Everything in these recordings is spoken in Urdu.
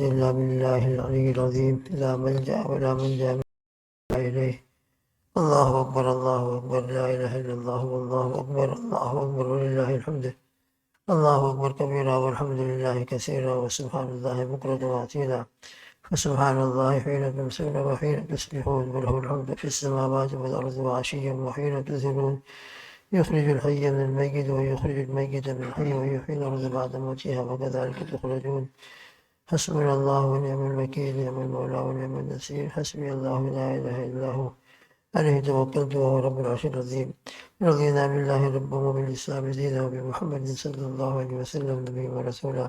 إلا بالله العلي العظيم لا ملجأ ولا منجا إليه. الله أكبر الله أكبر لا إله إلا الله والله أكبر الله أكبر ولله الحمد. الله أكبر كبيرا والحمد لله كثيرا وسبحان الله بكرة وأصيلا. فسبحان الله حين تمسون وحين تصبحون وله الحمد في السماوات والأرض وعشيا وحين تظهرون. يخرج الحي من الميت ويخرج الميت من الحي ويحيي الأرض بعد موتها وكذلك تخرجون. حسبنا الله ونعم الوكيل نعم المولى ونعم النصير. حسبي الله لا إله إلا هو عليه توكلت وهو رب العرش العظيم. رضينا بالله ربا وبالإسلام دينا وبمحمد صلى الله عليه وسلم نبيا ورسولا.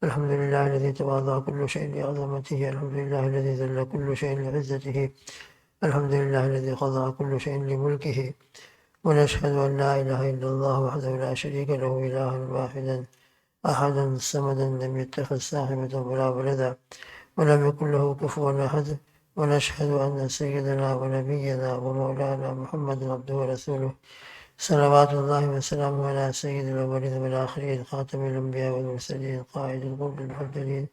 الحمد لله الذي تواضع كل شيء لعظمته. الحمد لله الذي ذل كل شيء لعزته. الحمد لله الذي خضع كل شيء لملكه. ونشهد أن لا إله إلا الله وحده لا شريك له إلها واحدا أحدا صمدا لم يتخذ صاحبة ولا ولدا ولم يكن له كفوا أحد. ونشهد أن سيدنا ونبينا ومولانا محمد عبده ورسوله صلوات الله وسلامه على سيد الأولين والآخرين خاتم الأنبياء والمرسلين قائد الغر المحجلين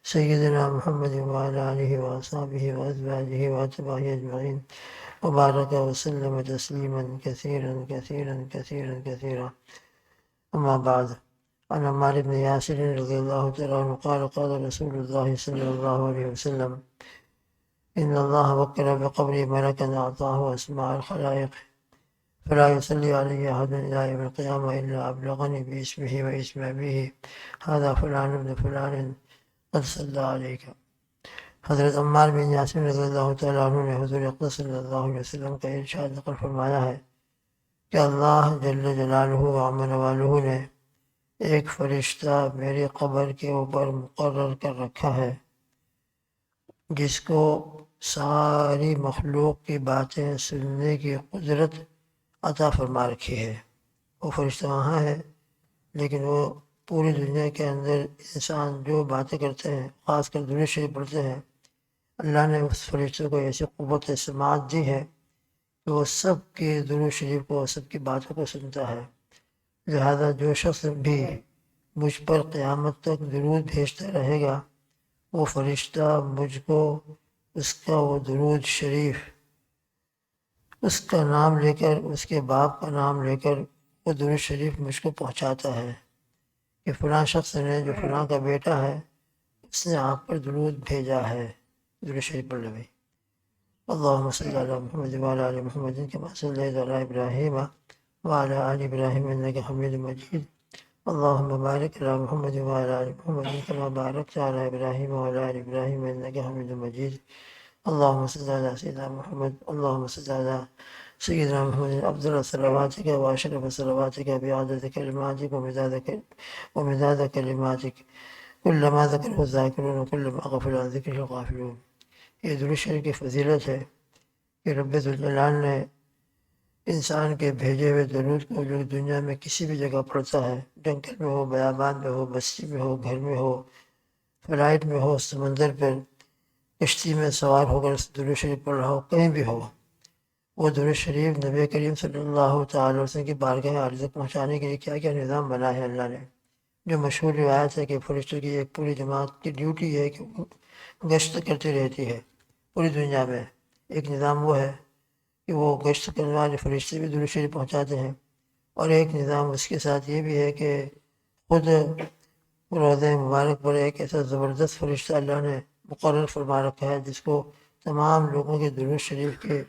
سيدنا محمد وعلى آله وأصحابه وأزواجه وأتباعه أجمعين وبارك وسلم تسليما كثيرا كثيرا كثيرا كثيرا. أما بعد. عن عمار بن ياسر رضي الله تعالى عنه قال قال رسول الله صلى الله عليه وسلم إن الله وكل بقبري ملكا أعطاه أسماء الخلائق فلا يصلي علي أحد إلى يوم القيامة إلا أبلغني باسمه واسم أبيه هذا فلان ابن فلان قد صلى عليك. حضرت عمار بن یاسر رضی اللہ تعالیٰ عنہ نے حضور اقدس صلی اللہ علیہ وسلم کا ارشاد نقل فرمایا ہے کہ اللہ جل جلالہ و عظم والہ نے ایک فرشتہ میری قبر کے اوپر مقرر کر رکھا ہے جس کو ساری مخلوق کی باتیں سننے کی قدرت عطا فرما رکھی ہے. وہ فرشتہ وہاں ہے لیکن وہ پوری دنیا کے اندر انسان جو باتیں کرتے ہیں خاص کر درود شریف پڑھتے ہیں اللہ نے اس فرشتے کو ایسی قوت سماعت دی ہے کہ وہ سب کے درود شریف کو سب کی باتوں کو سنتا ہے. لہذا جو شخص بھی مجھ پر قیامت تک درود بھیجتا رہے گا وہ فرشتہ مجھ کو اس کا وہ درود شریف اس کا نام لے کر اس کے باپ کا نام لے کر وہ درود شریف مجھ کو پہنچاتا ہے کہ فلاں شخص نے جو فلاں کا بیٹا ہے اس نے آپ پر درود بھیجا ہے. درود شریف پڑھ لیں. اللہم صلی علی محمد وعلی آل محمد کما صلیت علی ابراہیم وعلی آل ابراہیم انک حمید مجید. اللہم بارک علی محمد وعلی آل محمد کما بارکت علی ابراہیم وعلی آل ابراہیم انک حمید مجید. اللہم صلی علی سیدنا محمد. اللہم صلی علی سیدنا محمد افضل صلواتک واشرف صلواتک بعدد کلماتک ومداد کلماتک کلما ذکرہ الذاکرون وکلما غفل عن ذکرہ الغافلون. یہ درود شریف کی فضیلت ہے کہ رب ذوالجلال نے انسان کے بھیجے ہوئے درود کو جو دنیا میں کسی بھی جگہ پڑھتا ہے جنگل میں ہو بیابان میں ہو بستی میں ہو گھر میں ہو فلائٹ میں ہو سمندر پر کشتی میں سوار ہو کر درود شریف پڑھ رہا ہو کہیں بھی ہو وہ درود شریف نبی کریم صلی اللہ تعالی وسلم کی بارگاہ عرض تک پہنچانے کے لیے کیا کیا نظام بنا ہے اللہ نے. جو مشہور روایت ہے کہ فرشتوں کی ایک پوری جماعت کی ڈیوٹی ہے کہ گشت کرتی رہتی ہے پوری دنیا میں. ایک نظام وہ ہے کہ وہ گشت کرنے والے فرشتے بھی درود شریف پہنچاتے ہیں اور ایک نظام اس کے ساتھ یہ بھی ہے کہ خود روضہ مبارک پر ایک ایسا زبردست فرشتہ اللہ نے مقرر فرما رکھا ہے جس کو تمام لوگوں کے درود شریف کے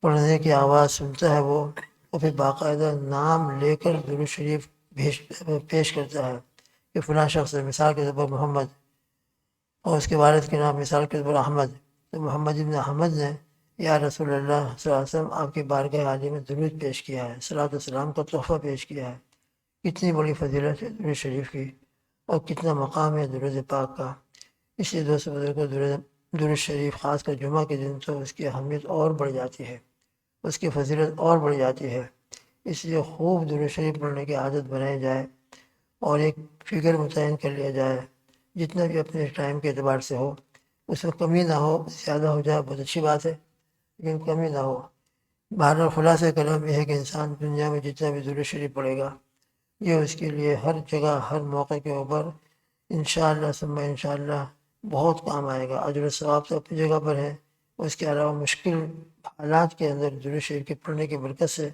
پڑھنے کی آواز سنتا ہے وہ پھر باقاعدہ نام لے کر درود شریف پیش کرتا ہے کہ فلاں شخص مثال کے طور پر محمد اور اس کے والد کے نام مثال کے طور پر احمد تو محمد ابن احمد نے یا رسول اللہ صلی اللہ علیہ وسلم آپ کی بارگاہ عالیہ میں درود پیش کیا ہے صلاۃ والسلام کا تحفہ پیش کیا ہے. کتنی بڑی فضیلت ہے درود شریف کی اور کتنا مقام ہے درود پاک کا. اس لیے دوست بزرگوں درود شریف خاص کر جمعہ کے دن تو اس کی اہمیت اور بڑھ جاتی ہے اس کی فضیلت اور بڑھ جاتی ہے. اس لیے خوب درود شریف پڑھنے کی عادت بنائی جائے اور ایک فگر متعین کر لیا جائے جتنا بھی اپنے ٹائم کے اعتبار سے ہو اس میں کمی نہ ہو. زیادہ ہو جائے بہت اچھی بات ہے لیکن کمی نہ ہو. بہرحال خلاصہ کلام یہ ہے کہ انسان دنیا میں جتنا بھی درود شریف پڑھے گا یہ اس کے لیے ہر جگہ ہر موقع کے اوپر انشاءاللہ ثم انشاءاللہ بہت کام آئے گا۔ اجر و ثواب تو اپنی جگہ پر ہے، اس کے علاوہ مشکل حالات کے اندر درود شریف کے پڑھنے کی برکت سے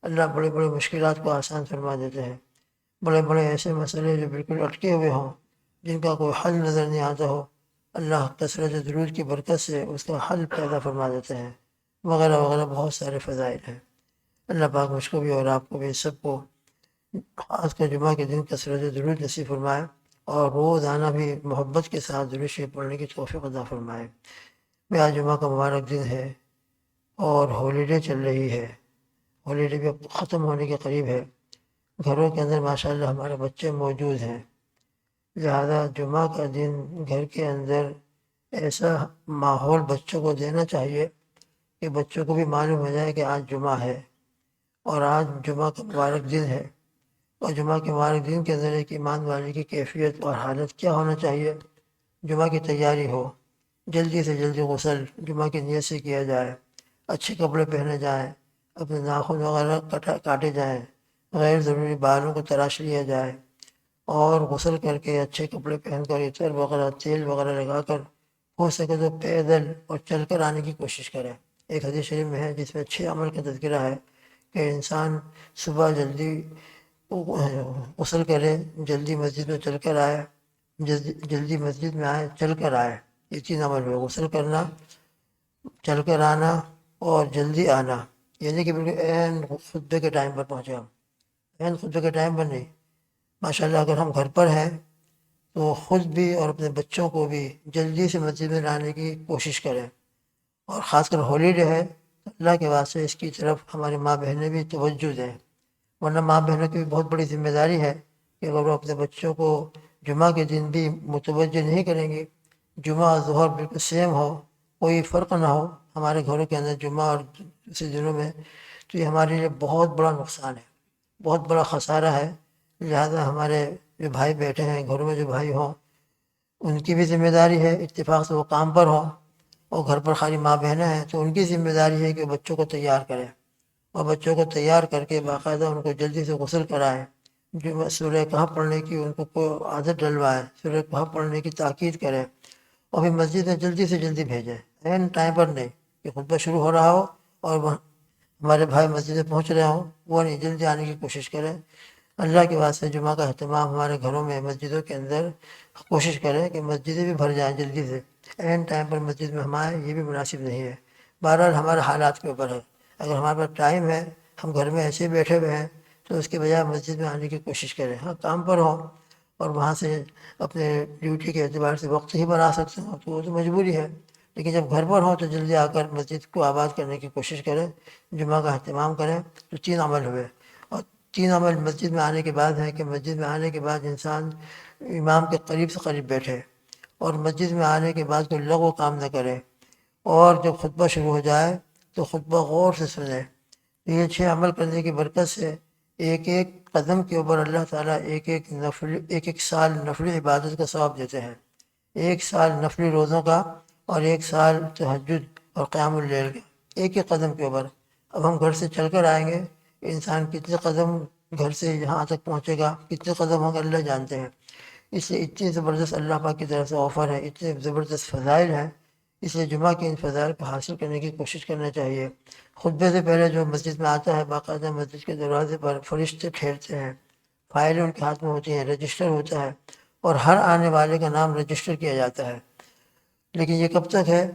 اللہ بڑے بڑے مشکلات کو آسان فرما دیتے ہیں۔ بڑے بڑے ایسے مسئلے جو بالکل اٹکے ہوئے ہوں، جن کا کوئی حل نظر نہیں آتا ہو، اللہ کثرت درود کی برکت سے اس کا حل پیدا فرما دیتے ہیں، وغیرہ وغیرہ بہت سارے فضائل ہیں۔ اللہ پاک مجھ کو بھی اور آپ کو بھی سب کو خاص کر جمعہ کے دن کثرت درود نصیب فرمائے، اور روزانہ بھی محبت کے ساتھ درود شریف پڑھنے کی توفیق عطا فرمائے۔ آج جمعہ کا مبارک دن ہے اور ہالیڈے چل رہی ہے، ہالیڈے بھی اب ختم ہونے کے قریب ہے۔ گھروں کے اندر ماشاءاللہ ہمارے بچے موجود ہیں، لہذا جمعہ کا دن گھر کے اندر ایسا ماحول بچوں کو دینا چاہیے کہ بچوں کو بھی معلوم ہو جائے کہ آج جمعہ ہے اور آج جمعہ کا مبارک دن ہے۔ اور جمعہ کے مبارک دن کے اندر ایک ایمان والے کی کیفیت اور حالت کیا ہونا چاہیے؟ جمعہ کی تیاری ہو، جلدی سے جلدی غسل جمعہ کی نیت سے کیا جائے، اچھے کپڑے پہنے جائیں، اپنے ناخن وغیرہ کاٹے جائیں، غیر ضروری بالوں کو تراش لیا جائے، اور غسل کر کے اچھے کپڑے پہن کر عطر وغیرہ تیل وغیرہ لگا کر ہو سکے تو پیدل اور چل کر آنے کی کوشش کریں۔ ایک حدیث شریف میں ہے جس میں اچھے عمل کا تذکرہ ہے کہ انسان صبح جلدی غسل کرے، جلدی مسجد میں چل کر آئے، جلدی مسجد میں آئے، چل کر آئے۔ یہ تین عمل ہوئے، غسل کرنا، چل کر آنا اور جلدی آنا، یعنی کہ بالکل عین خطبے کے ٹائم پر پہنچے ہم، عین خطبے کے ٹائم پر نہیں۔ ماشاءاللہ اگر ہم گھر پر ہیں تو خود بھی اور اپنے بچوں کو بھی جلدی سے مسجد میں لانے کی کوشش کریں، اور خاص کر ہالیڈے ہے تو اللہ کے واسطے اس کی طرف ہماری ماں بہنیں بھی توجہ دیں، ورنہ ماں بہنوں کی بھی بہت بڑی ذمہ داری ہے کہ اگر وہ اپنے بچوں کو جمعہ کے دن بھی متوجہ نہیں کریں گی، جمعہ اور ظہر بالکل سیم ہو، کوئی فرق نہ ہو ہمارے گھروں کے اندر جمعہ اور دوسرے دنوں میں، تو یہ ہمارے لیے بہت بڑا نقصان ہے، بہت بڑا خسارہ ہے۔ لہذا ہمارے جو بھائی بیٹھے ہیں گھروں میں، جو بھائی ہوں، ان کی بھی ذمہ داری ہے، اتفاق سے وہ کام پر ہوں، اور گھر پر خالی ماں بہنیں ہیں تو ان کی ذمہ داری ہے کہ بچوں کو تیار کریں، اور بچوں کو تیار کر کے باقاعدہ ان کو جلدی سے غسل کرائیں، جو سورہ کہف پڑھنے کی ان کو عادت ڈلوائیں، سورہ کہف پڑھنے کی تاکید کریں، اور پھر مسجد میں جلدی سے جلدی بھیجیں، عین ٹائم پر نہیں کہ خطبہ شروع ہو رہا ہو اور ہمارے بھائی مسجد میں پہنچ رہے ہوں، وہ نہیں، جلدی آنے کی کوشش کریں۔ اللہ کے واسطے جمعہ کا اہتمام ہمارے گھروں میں، مسجدوں کے اندر کوشش کریں کہ مسجدیں بھی بھر جائیں جلدی سے، عین ٹائم پر مسجد میں ہم آئیں، یہ بھی مناسب نہیں ہے۔ بہرحال ہمارے حالات کے اوپر ہے، اگر ہمارے پاس ٹائم ہے، ہم گھر میں ایسے بیٹھے ہوئے ہیں تو اس کے بجائے مسجد میں آنے کی کوشش کریں۔ ہاں کام پر ہوں اور وہاں سے اپنے ڈیوٹی کے اعتبار سے وقت ہی پر آ سکتے ہوں تو وہ تو مجبوری ہے، لیکن جب گھر پر ہوں تو جلدی آ کر مسجد کو آباد کرنے کی کوشش کریں، جمعہ کا اہتمام کریں۔ تو تین عمل ہوئے، اور تین عمل مسجد میں آنے کے بعد ہے کہ مسجد میں آنے کے بعد انسان امام کے قریب سے قریب بیٹھے، اور مسجد میں آنے کے بعد کوئی لغو کام نہ کرے، اور جب خطبہ شروع ہو جائے تو خطبہ غور سے سنیں۔ یہ چھ عمل کرنے کی برکت سے ایک ایک قدم کے اوپر اللہ تعالیٰ ایک ایک سال نفلی عبادت کا ثواب دیتے ہیں، ایک سال نفلی روزوں کا، اور ایک سال تہجد اور قیام اللیل کا، ایک ایک قدم کے اوپر۔ اب ہم گھر سے چل کر آئیں گے، انسان کتنے قدم گھر سے یہاں تک پہنچے گا، کتنے قدم ہوں گے اللہ جانتے ہیں۔ اس لیے اتنی زبردست اللہ پاک کی طرف سے آفر ہے، اتنے زبردست فضائل ہیں، اس لیے جمعہ کے ان فضائل کو حاصل کرنے کی کوشش کرنا چاہیے۔ خطبے سے پہلے جو مسجد میں آتا ہے، باقاعدہ مسجد کے دروازے پر فرشتے ٹھہرتے ہیں، فائلیں ان کے ہاتھ میں ہوتی ہیں، رجسٹر ہوتا ہے، اور ہر آنے والے کا نام رجسٹر کیا جاتا ہے۔ لیکن یہ کب تک ہے؟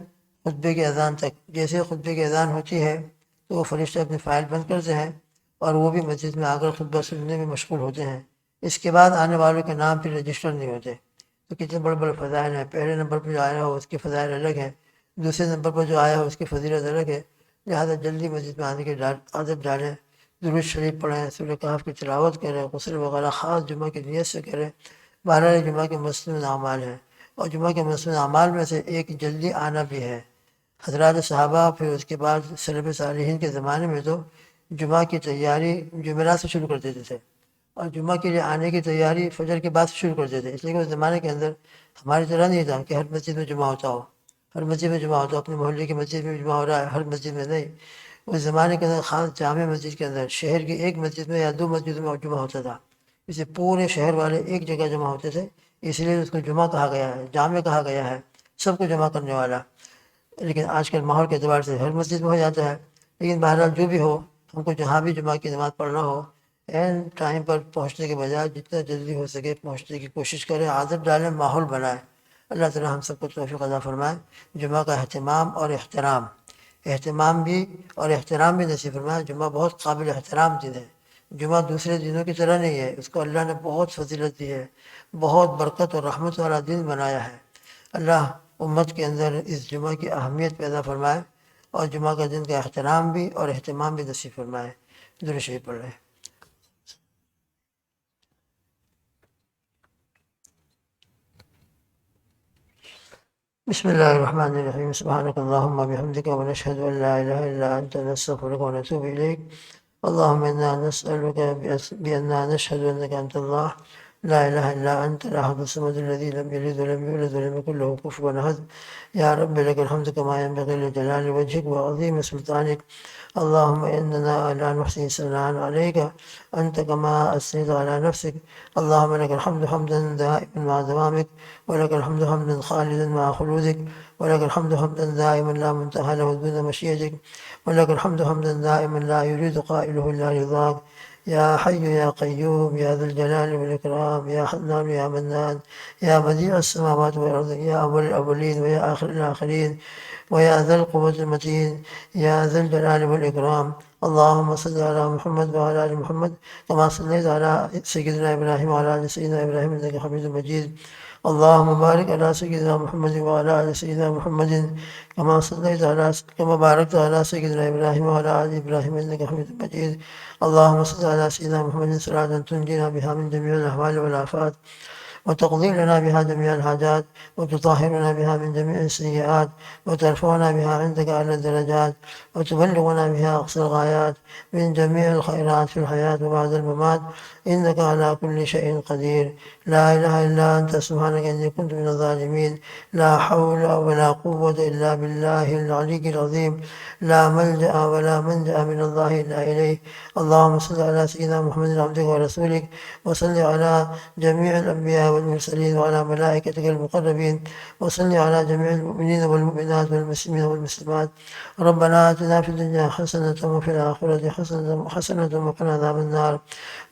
خطبے کی اذان تک۔ جیسے خطبے کی اذان ہوتی ہے تو وہ فرشتے اپنی فائل بند کرتے ہیں اور وہ بھی مسجد میں آ کر خطبہ سننے میں مشغول ہوتے ہیں۔ اس کے بعد آنے والوں کے نام پھر رجسٹر نہیں ہوتے۔ تو کتنے بڑے بڑے فضائل ہیں، پہلے نمبر پر جو آیا ہو اس کے فضائل الگ ہیں، دوسرے نمبر پر جو آیا ہو اس کی فضیلت الگ ہے۔ لہٰذا جلدی مسجد میں آنے کی عادت ڈالیں، درود شریف پڑھیں، سورہ کہف کی تلاوت کریں، غسل وغیرہ خاص جمعہ کی نیت سے کریں۔ بہرحال جمعہ کے مسنون اعمال ہیں، اور جمعہ کے مسنون اعمال میں سے ایک جلدی آنا بھی ہے۔ حضرات صحابہ پھر اس کے بعد سلف صالحین کے زمانے میں تو جمعہ کی تیاری جمعرات سے شروع کر دیتے تھے، اور جمعہ کے لیے آنے کی تیاری فجر کے بعد سے شروع کر دیتے، اس لیے کہ اس زمانے کے اندر ہماری طرح نہیں تھا کہ ہر مسجد میں جمعہ ہوتا ہو، ہر مسجد میں جمعہ ہوتا ہو، اپنے محلے کی مسجد میں جمعہ ہو رہا ہے، ہر مسجد میں نہیں۔ اس زمانے کے اندر خاص جامع مسجد کے اندر شہر کی ایک مسجد میں یا دو مسجدوں میں جمعہ ہوتا تھا، اسے پورے شہر والے ایک جگہ جمع ہوتے تھے اس لیے اس کو جمعہ کہا گیا ہے، جامع کہا گیا ہے، سب کو جمع کرنے والا۔ لیکن آج کل ماحول کے اعتبار سے ہر مسجد میں ہو جاتا ہے، لیکن بہرحال جو بھی ہو، ہم کو جہاں بھی جمعہ کی نماز پڑھنا ہو، عین ٹائم پر پہنچنے کے بجائے جتنا جلدی ہو سکے پہنچنے کی کوشش کریں، عادت ڈالیں، ماحول بنائیں۔ اللہ تعالی ہم سب کو توفیق عطا فرمائے۔ جمعہ کا اہتمام اور اہتمام بھی اور احترام بھی نصیب فرمائے۔ جمعہ بہت قابل احترام دن ہے۔ جمعہ دوسرے دنوں کی طرح نہیں ہے، اس کو اللہ نے بہت فضیلت دی ہے، بہت برکت اور رحمت والا دن بنایا ہے۔ اللہ امت کے اندر اس جمعہ کی اہمیت پیدا فرمائے اور جمعہ کا دن کا احترام بھی اور اہتمام بھی نصیب فرمائے۔ درود شریف پڑھ رہے ہیں۔ بسم الله الرحمن الرحيم. سبحانك اللهم وبحمدك ونشهد أن لا إله إلا أنت نستغفرك ونتوب إليك. اللهم إنا نسألك بأننا نشهد أنك أنت الله لا إله إلا أنت الأحد الصمد الذي لم يلد ولم يولد ولم يكن له كفوا أحد. يا رب لك الحمد كما ينبغي لجلال وجهك وعظيم سلطانك. اللهم إننا لا نحصي ثناء عليك أنت كما أثنيت على نفسك. اللهم لك الحمد حمدا دائما مع دوامك، ولك الحمد حمدا خالدا مع خلودك، ولك الحمد حمدا دائما لا منتهى له دون مشيئتك، ولك الحمد حمدا دائما لا يريد قائله إلا رضاك. يا حي يا قيوم يا ذا الجلال والإكرام، يا حنان يا منان، يا بديع السماوات والأرض، يا أول الأولين ويا آخر الآخرين، ويا ذا القوة المتين، يا ذا الجلال والإكرام. اللهم صل على محمد وعلى آل محمد كما صليت على سيدنا إبراهيم وعلى آل سيدنا إبراهيم إنك حميد مجيد. اللهم بارك على سيدنا محمد وعلى آل سيدنا محمد كما باركت على سيدنا إبراهيم وعلى آل إبراهيم إنك حميد مجيد. اللهم صل على سيدنا محمد صلاة تنجينا بها من جميع الأهوال والآفات، وتقضي لنا بها جميع الحاجات، وتطهرنا بها من جميع السيئات، وترفعنا بها عندك أعلى الدرجات، وتبلغنا بها أقصى الغايات من جميع الخيرات في الحياة وبعد الممات، إنك على كل شيء قدير. لا إله إلا أنت سبحانك إني كنت من الظالمين. لا حول ولا قوة إلا بالله العلي العظيم. لا ملجأ ولا منجأ من الله إلا إليه. اللهم صل على سيدنا محمد عبدك ورسولك، وصل على جميع الأنبياء والمرسلين وعلى ملائكتك المقربين، وصل على جميع المؤمنين والمؤمنات والمسلمين والمسلمات. ربنا آتنا في الدنيا حسنة وفي الآخرة حسنة وقنا عذاب النار،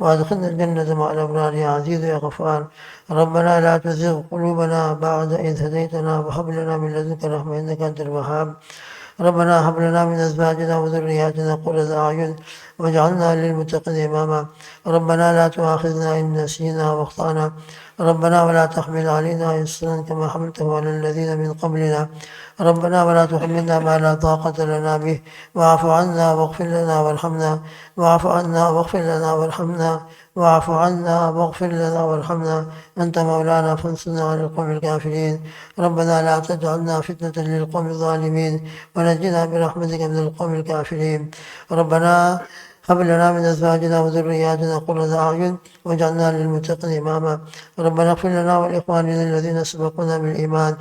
وأدخلنا الجنة مع الأبرار يا عزيز يا غفار. ربنا لا تزغ قلوبنا بعد إذ هديتنا وهب لنا من لدنك رحمة إنك أنت الوهاب. ربنا هب لنا من أزواجنا وذرياتنا قرة أعين واجعلنا للمتقين إماما. ربنا لا تؤاخذنا إن نسينا وأخطأنا. ربنا ولا تحمل علينا إصرا كما حملته على الذين من قبلنا. ربنا ولا تحملنا ما لا طاقة لنا به. واعف عنا واغفر لنا وارحمنا. واعف عنا واغفر لنا وارحمنا. واعف عنا واغفر لنا وارحمنا. أنت مولانا فانصرنا على القوم الكافرين. ربنا لا تجعلنا فتنة للقوم الظالمين، ونجنا برحمتك من القوم الكافرين. ربنا هب لنا من أزواجنا وذرياتنا قرة أعين واجعلنا للمتقين إماما. ربنا اغفر لنا ولإخواننا الذين سبقونا بالإيمان،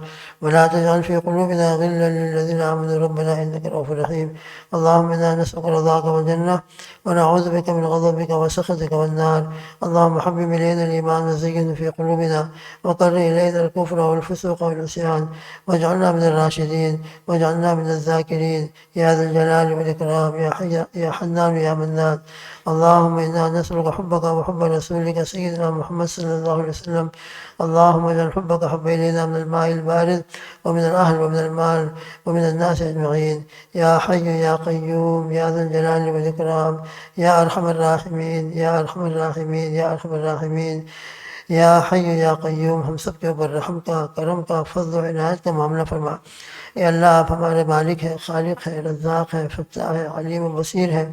ولا تجعل في قلوبنا غلا للذين آمنوا ربنا إنك رؤوف رحيم. اللهم إنا نسألك رضاك والجنة، ونعوذ بك من غضبك وسخطك والنار. اللهم حبب إلينا الإيمان وزينه في قلوبنا، وقر إلينا الكفر والفسوق والعصيان، واجعلنا من الراشدين، واجعلنا من الذاكرين يا ذا الجلال والإكرام، يا حنان يا منان. اللهم إنا نسألك حبك وحب رسولك سيدنا محمد صلى الله عليه وسلم. اللهم اجعل حبك حب إلينا من الماء البارد ومن الأهل ومن المال ومن الناس أجمعين. يا حي يا قيوم يا ذا الجلال والإكرام، يا أرحم الراحمين يا أرحم الراحمين يا أرحم الراحمين. یا حی یا قیوم، ہم سب کے اوپر رحم کا، کرم کا، فضل و عنایت کا معاملہ فرما۔ اے اللہ، آپ ہمارے مالک ہیں، خالق ہے، رزاق ہے، فتاح ہے، علیم و بصیر ہے۔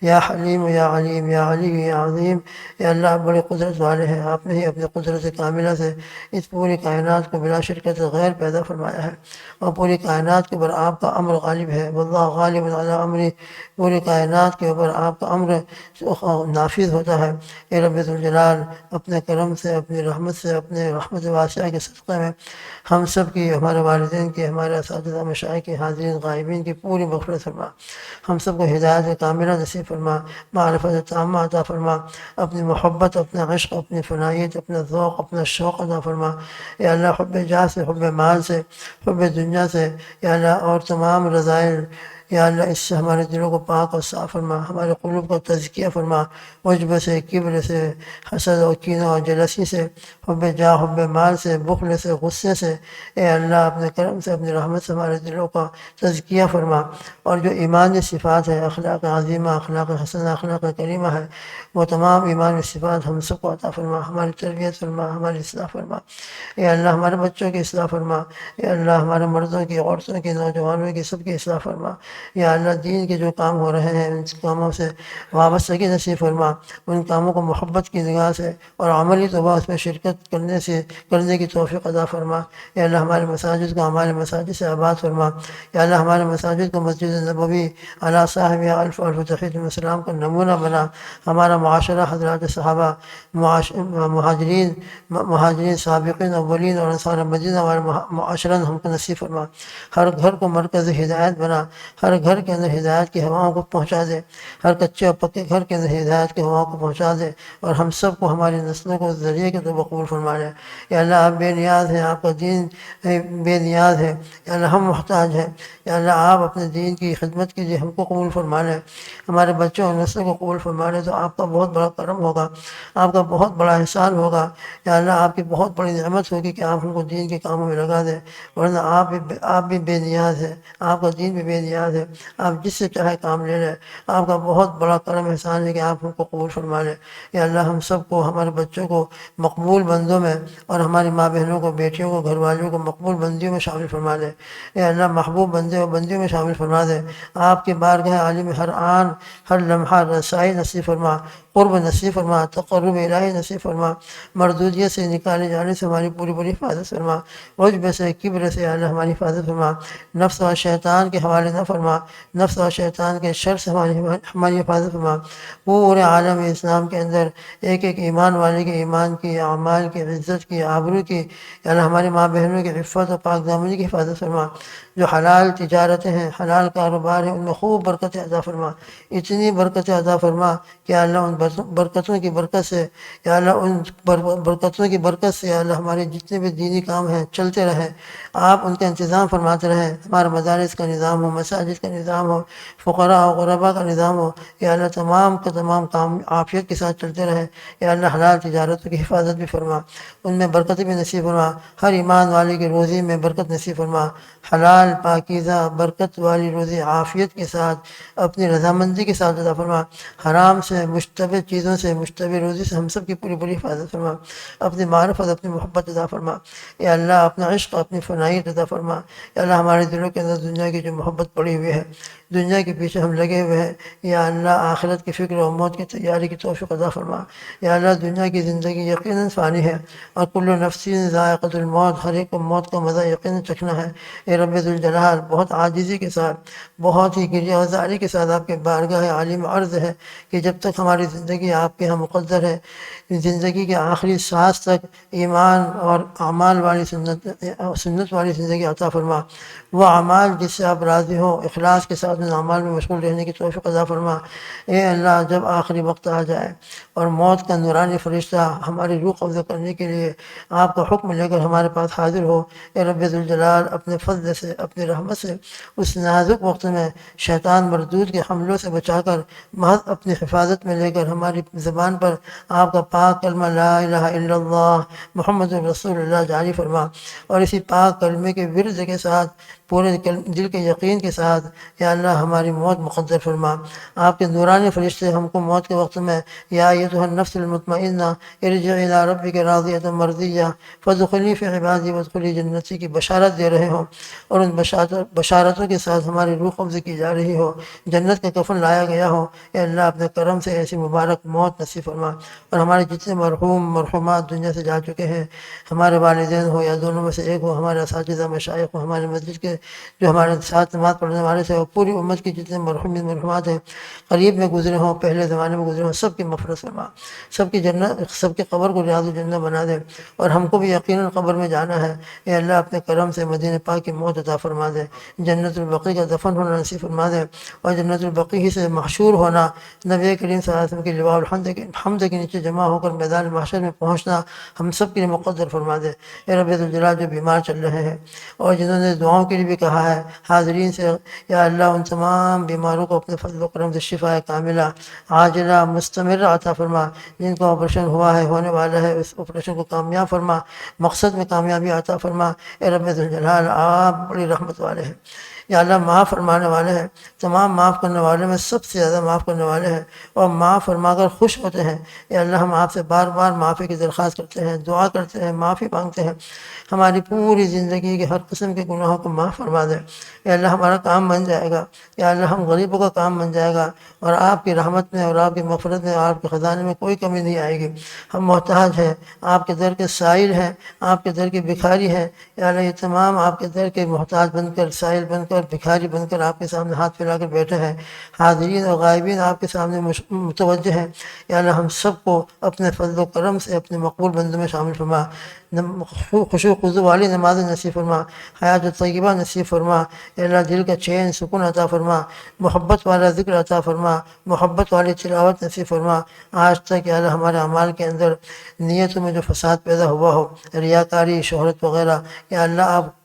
یا حلیم یا علیم یا علی یا عظیم، اے اللہ آپ بڑی قدرت والے ہیں۔ آپ نے ہی اپنی قدرت کاملہ سے اس پوری کائنات کو بلا شرکت غیر پیدا فرمایا ہے، اور پوری کائنات کے اوپر آپ کا امر غالب ہے۔ واللہ غالب علی امری، پوری کائنات کے اوپر آپ کا امر نافذ ہوتا ہے۔ اے رب ذوالجلال، اپنے کرم سے، اپنی رحمت سے، اپنے رحمت واسعہ کے صدقے میں ہم سب کی، ہمارے والدین کی، ہمارے اساتذہ مشائخ کی، حاضرین غائبین کی پوری مغفرت فرما، ہم سب کو ہدایت کاملہ نصیب فرما، معرفت تامہ عطا فرما، اپنی محبت، اپنا عشق، اپنی فنائیت، اپنا ذوق، اپنا شوق عطا فرما، یا اللہ حب جاہ سے، حب مال سے، حب دنیا سے، یا اللہ اور تمام رذائل، یا اللہ اس سے ہمارے دلوں کو پاک اور صاف فرما، ہمارے قلوب کو تزکیہ فرما، عجب سے، کبر سے، حسد اور کینہ اور جلسی سے، حب جاہ، حب مال سے، بخل سے، غصے سے، اے اللہ اپنے کرم سے، اپنی رحمت سے ہمارے دلوں کا تزکیہ فرما، اور جو ایمانی صفات ہے، اخلاق عظیمہ، اخلاق حسنہ، اخلاق کریمہ ہے، وہ تمام ایمانی صفات ہم سب کو عطا فرما، ہماری تربیت فرما، ہماری اصلاح فرما، اے اللہ ہمارے بچوں کی اصلاح فرما، اے اللہ ہمارے مردوں کی، عورتوں کی، نوجوانوں کی، سب کی اصلاح فرما، یا اللہ دین کے جو کام ہو رہے ہیں ان کاموں سے وابستگی نصیب فرما، ان کاموں کو محبت کی نگاہ سے اور عملی طور اس میں شرکت کرنے کی توفیق عطا فرما، یا اللہ ہمارے مساجد کو ہمارے مساجد سے آباد فرما، یا اللہ ہمارے مساجد کو مسجد نبوی علی صاحب الف الف تحید السلام کا نمونہ بنا، ہمارا معاشرہ حضرات صحابہ، مہاجرین سابقین اولین اور انصار مدینہ والے معاشرہ ہم کو نصیب فرما، ہر گھر کو مرکز ہدایت بنا، ہر گھر کے اندر ہدایت کی ہواؤں کو پہنچا دے، ہر کچے اور پکے گھر کے اندر ہدایت کی ہواؤں کو پہنچا دے، اور ہم سب کو ہماری نسلوں کو ذریعے کے طور قبول فرما لے، یا اللہ آپ بے نیاز ہیں، آپ کا دین بے نیاز ہے، یا اللہ ہم محتاج ہیں، یا اللہ آپ اپنے دین کی خدمت کیجیے، ہم کو قبول فرما لیں، ہمارے بچوں اور نسلوں کو قبول فرما لیں، تو آپ کا بہت بڑا کرم ہوگا، آپ کا بہت بڑا احسان ہوگا، یا اللہ آپ کی بہت بڑی نعمت ہوگی کہ آپ ہم کو دین کے کاموں میں لگا دیں، ورنہ آپ بھی بے نیاز ہے، آپ کا دین بھی بے نیاز ہے، آپ جس سے چاہے کام لے لیں، آپ کا بہت بڑا کرم احسان ہے کہ آپ ہم کو قبول فرما لیں، یا اللہ ہم سب کو، ہمارے بچوں کو مقبول بندوں میں، اور ہماری ماں بہنوں کو، بیٹیوں کو، گھر والیوں کو مقبول بندیوں میں شامل فرما دے، یا اللہ محبوب بندے اور بندیوں میں شامل فرما دے، آپ کی بارگاہ عالی میں ہر آن ہر لمحہ رسائی نصیب فرما، قرب نصیب فرما، تقرب الہی نصیب فرما، مردودیت سے نکالے جانے سے ہماری پوری پوری حفاظت فرما، عجب سے، کبر سے اللہ ہماری حفاظت فرما، نفس اور شیطان کے حوالے نہ فرما، نفس اور شیطان کے شر سے ہماری حفاظت فرما، پورے عالم اسلام کے اندر ایک ایک ایمان والے کے ایمان کی، اعمال کی، عزت کی، آبرو کی، یعنی ہماری ماں بہنوں کی عفت اور پاک دامنی کی حفاظت فرما، جو حلال تجارتیں ہیں، حلال کاروبار ہیں، ان میں خوب برکت عطا فرما، اتنی برکت عطا فرما کہ اللہ ان برکتوں کی برکت سے، یا اللہ ان برکتوں کی برکت سے، یا اللہ ہمارے جتنے بھی دینی کام ہیں چلتے رہیں، آپ ان کا انتظام فرماتے رہیں، ہمارے مدارس کا نظام ہو، مساجد کا نظام ہو، فقراء و غرباء کا نظام ہو، یا اللہ تمام کا تمام کام عافیت کے ساتھ چلتے رہیں، یا اللہ حلال تجارتوں کی حفاظت بھی فرما، ان میں برکت بھی نصیب فرما، ہر ایمان والے کی روزی میں برکت نصیب فرما، حلال پاکیزہ برکت والی روزی عافیت کے ساتھ اپنی رضامندی کے ساتھ عطا فرما، حرام سے، مشتبہ چیزوں سے، مشتبہ روزی سے ہم سب کی پوری پوری حفاظت فرما، اپنی معرفت، اپنی محبت عطا فرما، یا اللہ اپنا عشق، اپنی فنائیت عطا فرما، یا اللہ ہمارے دلوں کے اندر دنیا کی جو محبت پڑی ہوئی ہے، دنیا کے پیچھے ہم لگے ہوئے ہیں، یا اللہ آخرت کی فکر و موت کی تیاری کی توفیق عطا فرما، یا اللہ دنیا کی زندگی یقیناً فانی ہے، اور کل نفس ذائقۃ الموت، ہر ایک کو موت کا مزہ یقیناً چکھنا ہے، اے رب ذوالجلال بہت عاجزی کے ساتھ، بہت ہی گریہ وزاری کے ساتھ آپ کے بارگاہ عالم عرض ہے کہ جب تک ہماری زندگی آپ کے یہاں مقدر ہے، زندگی کے آخری سانس تک ایمان اور اعمال والی سنت والی زندگی عطا فرما، وہ اعمال جس سے آپ راضی ہوں، اخلاص کے ساتھ ان اعمال میں مشغول رہنے کی توفیق عطا فرما، اے اللہ جب آخری وقت آ جائے اور موت کا نورانی فرشتہ ہماری روح قبضہ کرنے کے لیے آپ کا حکم لے کر ہمارے پاس حاضر ہو، اے رب ذوالجلال اپنے فضل سے، اپنی رحمت سے اس نازک وقت میں شیطان مردود کے حملوں سے بچا کر محض اپنی حفاظت میں لے کر ہماری زبان پر آپ کا پاک کلمہ لا الہ الا اللہ محمد رسول اللہ جاری فرما، اور اسی پاک کلمے کے ورد کے ساتھ پورے دل کے یقین کے ساتھ یا اللہ ہماری موت مقدر فرما، آپ کے نورانی فرشتے ہم کو موت کے وقت میں یا ایتھا النفس المطمئنہ ارجعی الی ربک راضیۃ مرضیہ فادخلی فی عبادی وادخلی جنتی کی بشارت دے رہے ہوں، اور ان بشارتوں کے ساتھ ہماری روح قبض کی جا رہی ہو، جنت کا کفن لایا گیا ہو، اے اللہ اپنے کرم سے ایسی مبارک موت نصیب فرما، اور ہمارے جتنے مرحوم مرحومات دنیا سے جا چکے ہیں، ہمارے والدین ہو یا دونوں میں سے ایک ہو، ہمارے اساتذہ مشائخ ہو، ہمارے مسجد کے جو ہمارے ساتھ نماز پڑھنے والے سے اور پوری امت کی جتنے مرحومین مرحومات ہیں، قریب میں گزرے ہوں، پہلے زمانے میں گزرے ہوں، سب کی مغفرت فرما، سب کی جنت، سب کے قبر کو ریاض الجنہ بنا دے، اور ہم کو بھی یقیناً قبر میں جانا ہے۔ اے اللہ اپنے کرم سے مدینہ پاک کی موت عطا فرما دے، جنت البقیع کا دفن ہونا نصیب فرما دے، اور جنت البقیع ہی سے محشور ہونا، نبی کریم صلی اللہ علیہ وسلم کے لواء الحمد کے نیچے جمع ہو کر میدان محشر میں پہنچنا ہم سب کے لیے مقدر فرما دے۔ اے رب ذوالجلال، جو بیمار چل رہے ہیں اور جنہوں نے دعاؤں کے لیے بھی کہا ہے حاضرین سے، یا اللہ ان تمام بیماروں کو اپنے فضل و کرم سے شفا کاملہ عاجلہ مستمرہ عطا فرما، جن کا آپریشن ہوا ہے، ہونے والا ہے، اس آپریشن کو کامیاب فرما، مقصد میں کامیابی عطا فرما۔ اے رب ذوالجلال، آپ بڑی رحمت والے ہیں، یا اللہ معاف فرمانے والے ہیں، تمام معاف کرنے والے میں سب سے زیادہ معاف کرنے والے ہیں، اور معاف فرما کر خوش ہوتے ہیں۔ یا اللہ ہم آپ سے بار بار معافی کی درخواست کرتے ہیں، دعا کرتے ہیں، معافی مانگتے ہیں، ہماری پوری زندگی کے ہر قسم کے گناہوں کو معاف فرما دے۔ یا اللہ ہمارا کام بن جائے گا، یا اللہ ہم غریبوں کا کام بن جائے گا، اور آپ کی رحمت میں اور آپ کی مغفرت میں اور آپ کے خزانے میں کوئی کمی نہیں آئے گی۔ ہم محتاج ہیں، آپ کے در کے سائل ہیں، آپ کے در کے بھکاری ہیں۔ یا اللہ یہ تمام آپ کے در کے محتاج بن کر، سائل بن کر، بھکاری بن کر آپ کے سامنے ہاتھ پھیلا کر بیٹھے ہیں، حاضرین اور غائبین آپ کے سامنے متوجہ ہیں۔ یا اللہ ہم سب کو اپنے فضل و کرم سے اپنے مقبول بندوں میں شامل فرما، خشوع خضوع والی نماز نصیب فرما، حیات طیبہ نصیب فرما۔ یا اللہ دل کا چین سکون عطا فرما، محبت والا ذکر عطا فرما، محبت والی تلاوت نصیب فرما۔ آج تک یا اللہ ہمارے اعمال کے اندر نیتوں میں جو فساد پیدا ہوا ہو، ریاکاری، شہرت وغیرہ، یا اللہ آپ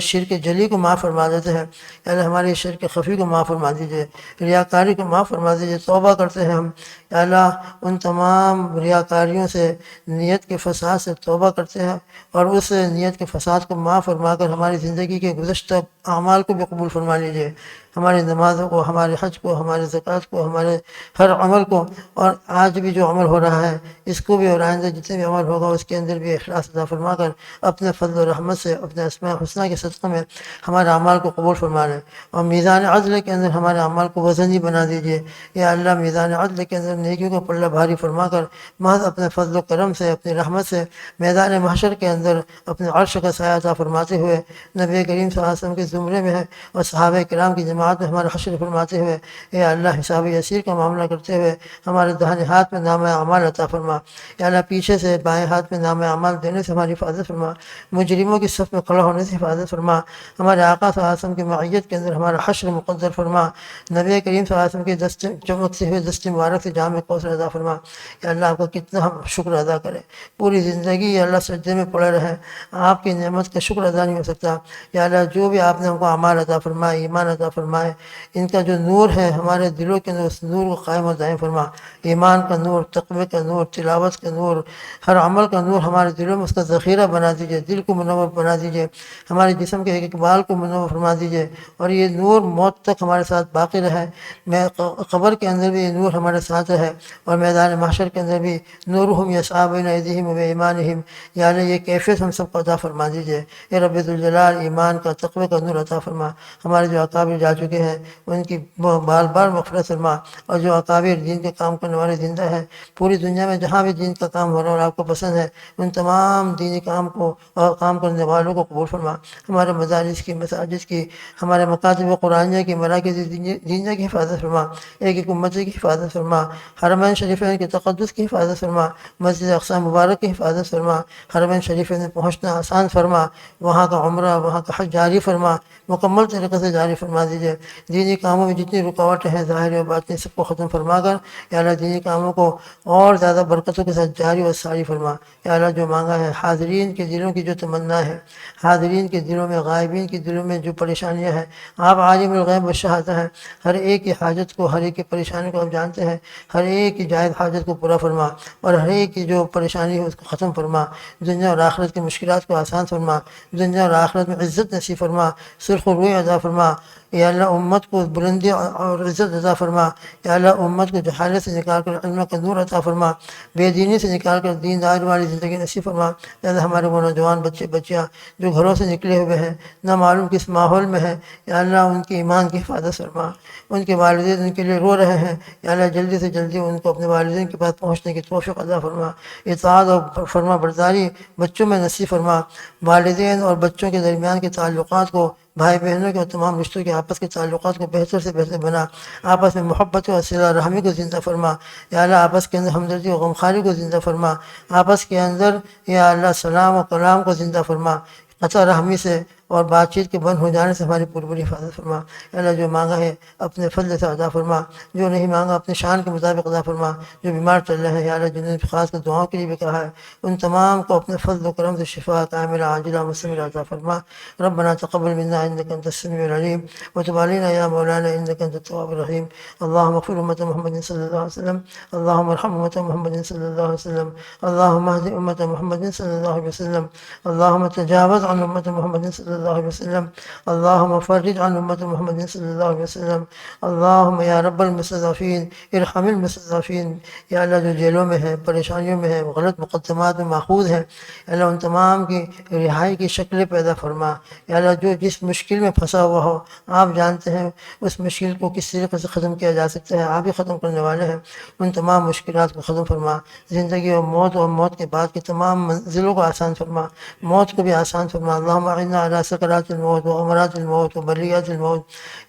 شرک جلی کو معاف فرما دیتے ہیں، یا اللہ ہماری شرک خفی کو معاف فرما دیجیے، ریاکاری کو معاف فرما دیجیے۔ توبہ کرتے ہیں ہم، یا اللہ ان تمام ریاکاریوں سے، نیت کے فساد سے توبہ کرتے ہیں، اور اس نیت کے فساد کو معاف فرما کر ہماری زندگی کے گزشتہ اعمال کو بھی قبول فرما لیجیے، ہماری نمازوں کو، ہمارے حج کو، ہمارے زکوٰۃ کو، ہمارے ہر عمل کو، اور آج بھی جو عمل ہو رہا ہے اس کو بھی، اور آئندہ جتنے بھی عمل ہوگا اس کے اندر بھی اخلاص عطا فرما کر اپنے فضل و رحمت سے، اپنے اسماء الحسنیٰ کے صدقے میں ہمارے اعمال کو قبول فرما لیں، اور میزان عدل کے اندر ہمارے اعمال کو وزنی بنا دیجیے۔ یا اللہ میزان عدل کے اندر نیکیوں کا پلہ بھاری فرما کر محض اپنے فضل و کرم سے، اپنی رحمت سے میدان محشر کے اندر اپنے عرش کا سایہ عطا فرماتے ہوئے نبی کریم صلی اللہ علیہ وسلم کے زمرے میں ہے اور صحابہ کرام کی جماعت میں ہمارا حشر فرماتے ہوئے، اے اللہ حساب یسیر کا معاملہ کرتے ہوئے ہمارے داہنے ہاتھ میں نام اعمال عطا فرما۔ یا اللہ پیچھے سے بائیں ہاتھ میں نام اعمال دینے سے ہماری حفاظت فرما، مجرموں کی صف میں کھڑا ہونے سے حفاظت فرما، ہمارے آقا صلی اللہ علیہ وسلم کی معیت کے اندر ہمارا حشر مقدر فرما، نبی کریم صلی اللہ علیہ وسلم کی دست چمکتے ہوئے دست مبارک سے جام کوثر عطا فرما۔ یا اللہ آپ کا کتنا ہم شکر ادا کریں، پوری زندگی یا اللہ سجدے میں پڑے رہے، آپ کی نعمت کا شکر ادا نہیں ہو سکتا۔ یا اللہ جو بھی آپ نے ہم کو اعمال عطا فرمائے، ایمان عطا فرمائے، ان کا جو نور ہے ہمارے دلوں کے اندر، اس نور کو قائم و دائم فرما، ایمان کا نور، تقوی کا نور، تلاوت کا نور، ہر عمل کا نور ہمارے دلوں میں اس کا ذخیرہ بنا دیجیے، دل کو منور بنا دیجیے، ہمارے جسم کے ایک ایک بال کو منور فرما دیجیے، اور یہ نور موت تک ہمارے ساتھ باقی رہے، میں قبر کے اندر بھی یہ نور ہمارے ساتھ رہے، اور میدان محشر کے اندر بھی نورہم یسعی بین ایدیہم و بایمانہم۔ یا اللہ یہ کیفیت ہم سب کو عطا فرما دیجیے۔ اے رب ذوالجلال ایمان کا، تقوی کا نور عطا فرما، ہمارے جو اکابر جا چکے ہیں ان کی بار بار مغفرت فرما، اور جو اکابر دین کے کام کرنے والے زندہ ہیں پوری دنیا میں جہاں بھی دین کا کام ہو رہا ہے اور آپ کو پسند ہے، ان تمام دینی کام کو اور کام کرنے والوں کو قبول فرما، ہمارے مدارس کی، مساجد کی، ہمارے مکاتب قرآنیہ کی، مراکز دینیہ کی حفاظت فرما، ایک ایک امتی کی حفاظت فرما، حرمین شریفین کے تقدس کی حفاظت فرما، مسجد اقصی مبارک کی حفاظت فرما، حرمین شریفین میں پہنچنا آسان فرما، وہاں کا عمرہ، وہاں کا حج جاری فرما، مکمل طریقے سے جاری فرما دیجیے، دینی کاموں میں جتنی رکاوٹیں ہیں ظاہر و باطنی سب کو ختم فرما کر یا اللہ دینی کاموں کو اور زیادہ برکتوں کے ساتھ جاری و ساری فرما۔ یا اللہ جو مانگا ہے، حاضرین کے دلوں کی جو تمنا ہے، حاضرین کے دلوں میں، غائبین کے دلوں میں جو پریشانیاں ہیں، آپ عالم الغیب والشہادہ ہیں، ہر ایک کی حاجت کو، ہر ایک کی پریشانی کو آپ جانتے ہیں، ہر ایک کی جائز حاجت کو پورا فرما، اور ہر ایک کی جو پریشانی ہے اس کو ختم فرما، دنیا اور آخرت کی مشکلات کو آسان فرما، دنیا اور آخرت میں عزت نصیب فرما، سرخ روی عطا فرما۔ یا اللہ امت کو بلندی اور عزت عطا فرما، یا اللہ امت کو جہالت سے نکال کر علم کا نور عطا فرما، بے دینی سے نکال کر دیندار والی زندگی نصیب فرما۔ یا اللہ ہمارے وہ نوجوان بچے بچیاں جو گھروں سے نکلے ہوئے ہیں، نہ معلوم کس ماحول میں ہیں، یا اللہ ان کی ایمان کی حفاظت فرما، ان کے والدین ان کے لیے رو رہے ہیں، یا اللہ جلدی سے جلدی ان کو اپنے والدین کے پاس پہنچنے کی توفیق عطا فرما، اطاعت اور فرما برداری بچوں میں نصیب فرما، والدین اور بچوں کے درمیان کے تعلقات کو بھائی بہنوں کے اور تمام رشتوں کے آپس کے تعلقات کو بہتر سے بہتر بنا، آپس میں محبت و صلہ رحمی کو زندہ فرما، یا اللہ آپس کے اندر ہمدردی و غمخواری کو زندہ فرما، آپس کے اندر یا اللہ سلام و کلام کو زندہ فرما، قطع رحمی سے اور بات چیت کے بند ہو جانے سے ہماری پوری حفاظت فرما، یا اللہ جو مانگا ہے اپنے فضل سے عطا فرما، جو نہیں مانگا اپنے شان کے مطابق عطا فرما، جو بیمار چل رہے ہیں یا اللہ جنہوں نے خاص کر دعاؤں کے لیے بھی کہا ہے ان تمام کو اپنے فضل و کرم سے شفا کاملہ عاجلہ مستمرہ عطا فرما۔ ربنا تقبل منا انك انت السميع العليم وتب علينا يا مولانا انك انت التواب الرحيم۔ اللهم اغفر امة محمد صلى الله عليه وسلم، اللهم ارحم امة محمد صلى الله عليه وسلم، اللهم اهد امة محمد صلى الله عليه وسلم، اللهم تجاوز عن امة محمد صلى الله عليه وسلم، اللهم فرج عن امة محمد صلى الله عليه وسلم، اللهم یا رب المستضعفین ارحم المستضعفین، یا اللہ جو جیلوں میں ہیں، پریشانیوں میں ہیں، غلط مقدمات میں ماخوذ ہیں، یا اللہ ان تمام کی رہائی کی شکلیں پیدا فرما، یا اللہ جو جس مشکل میں پھنسا ہوا ہو آپ جانتے ہیں اس مشکل کو کس طریقے سے ختم کیا جا سکتا ہے، آپ ہی ختم کرنے والے ہیں، ان تمام مشکلات کو ختم فرما، زندگی اور موت کے بعد کی تمام منزلوں کو آسان فرما، موت کو بھی آسان فرما۔ اللہم اعنا علی سکرات الموت وغمرات الموت وبلیات الموت،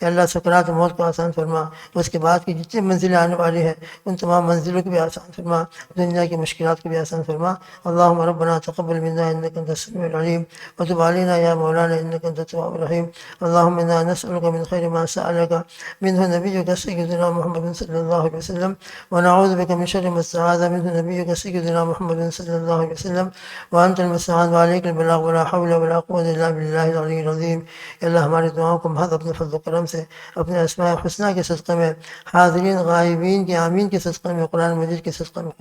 یا اللہ سکرات موت کو آسان فرما، اس کے بعد کی جتنی منزلیں آنے والی ہیں ان تمام منزلوں کو بھی آسان فرما، دنیا کی مشکلات کو بھی آسان فرما۔ اللہم ربنا تقبل منا انک انت السمیع العلیم وتب علینا یا مولانا انک انت التواب الرحیم۔ اللہم انا نسألک من خیر ما سألک منہ نبیک سیدنا محمد صلی اللہ علیہ وسلم، ونعوذ بک من شر ما استعاذ منہ نبیک سیدنا محمد صلی اللہ علیہ وسلم، وانت المستعان وعلیک البلاغ ولا حول ولا قوة الا باللہ العلی العظیم۔ یا اللہ ہماری دعاؤں کو محض اپنے فضل و کرم سے، اپنے اسماء الحسنہ کے صدقے میں، حاضرین غائبین کے آمین کے صدقے میں، قرآن مجید کے صدقے میں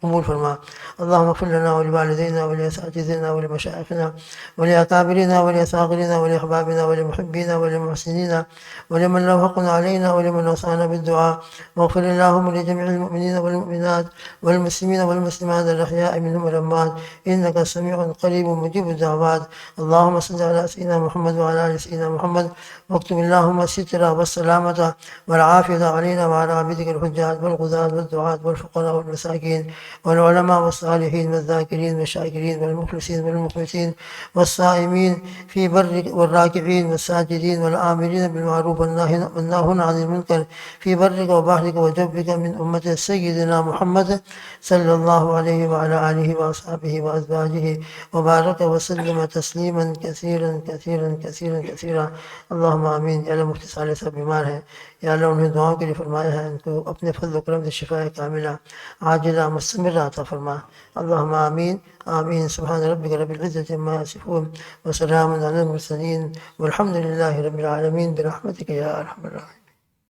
قبول فرما۔ اللہم اغفر لنا ولوالدینا ولاساتذتنا ولمشائخنا ولاکابرنا ولاصاغرنا ولاحبابنا ولمحبینا ولمحسنینا ولمن له حق علينا ولمن اوصانا بالدعاء، واغفر اللهم لجميع المؤمنين والمؤمنات والمسلمين والمسلمات الاحياء منهم والاموات انك سميع قريب مجيب الدعوات۔ اللهم صل على سيدنا محمد وعلى ال سيدنا محمد، واكتب اللهم الستر والسلامة والعافية علينا وعلى عبيدك الحجاج والغزاة والدعاة والفقراء والمساكين والعلماء والصالحين والذاكرين والشاكرين والمخلصين والمخلصين والصائمين في برك والراكعين والساجدين والآمرين بالمعروف والناهون عن المنكر في برك وبحرك وجبك من أمة سيدنا محمد صلى الله عليه وعلى آله وأصحابه وأزواجه وبارك وسلم تسليما كثيرا كثيرا كثيرا كثيرا۔ اللهم آمین۔ یا اللہ مفتی صالح صاحب بیمار ہیں، یا اللہ انہیں دعاؤں کے لیے فرمایا ہے، ان کو اپنے فضل و کرم سے شفا کاملہ عاجلہ مستمرہ عطا فرما۔ اللہم آمین آمین۔ سبحان ربک رب العزة عما یصفون وسلام علی المرسلین والحمد للہ رب العالمین برحمتک یا ارحم الراحمین۔